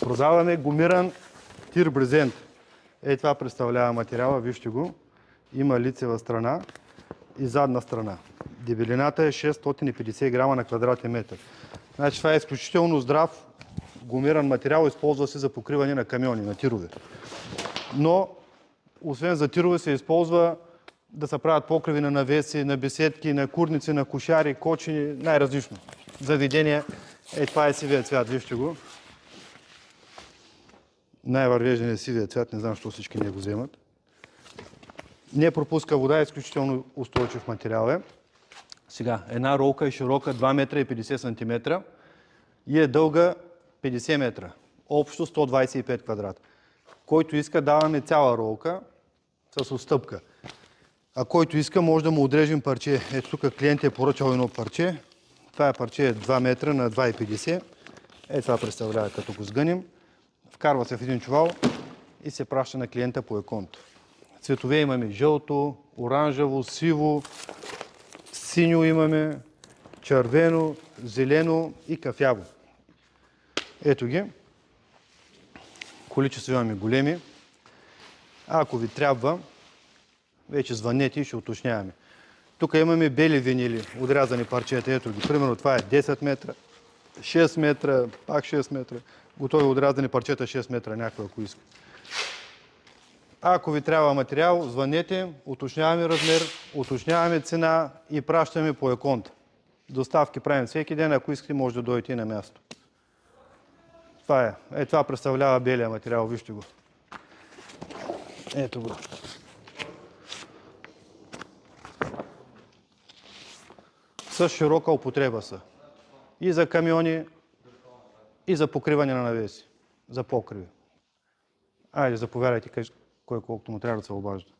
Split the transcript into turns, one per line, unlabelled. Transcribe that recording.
Продаваме гумиран тир брезент. Ей, това представлява материала, вижте го. Има лицева страна и задна страна. Дебелината е 650 грама на квадратен метър. Значи това е изключително здрав гумиран материал, използва се за покриване на камиони, на тирове. Но, освен за тирове, се използва да се правят покриви на навеси, на беседки, на курници, на кошари, кочини, най-различно. Заведения. Ей, това е сивия цвят, вижте го. Най-вървежден е сивия цвят, не знам, защо всички не го вземат. Не пропуска вода, е изключително устойчив материал е. Сега, една ролка е широка 2 метра и 50 сантиметра и е дълга 50 метра. Общо 125 квадрата. Който иска, даваме цяла ролка с отстъпка. А който иска, може да му отрежем парче. Ето тук клиент е поръчал едно парче. Това парче е 2 метра на 2,50. Ето това представлява, като го сгънем. Вкарва се в един чувал и се праща на клиента по еконто. Цветове имаме жълто, оранжево, сиво, синьо имаме, червено, зелено и кафяво. Ето ги. Количества имаме големи. Ако ви трябва, вече звънете и ще уточняваме. Тук имаме бели винили, отрязани парчета. Ето ги. Примерно това е 10 метра, 6 метра, пак 6 метра. Готови отрязани парчета 6 метра, някой ако иска. Ако ви трябва материал, звънете, уточняваме размер, уточняваме цена и пращаме по еконт. Доставки правим всеки ден, ако искате, може да дойдете и на място. Това е. Ето това представлява белия материал, вижте го. Ето го. С широка употреба са. И за камиони, и за покриване на навеси. За покриви. Айде, заповядайте, кой колкото му трябва да се обажда.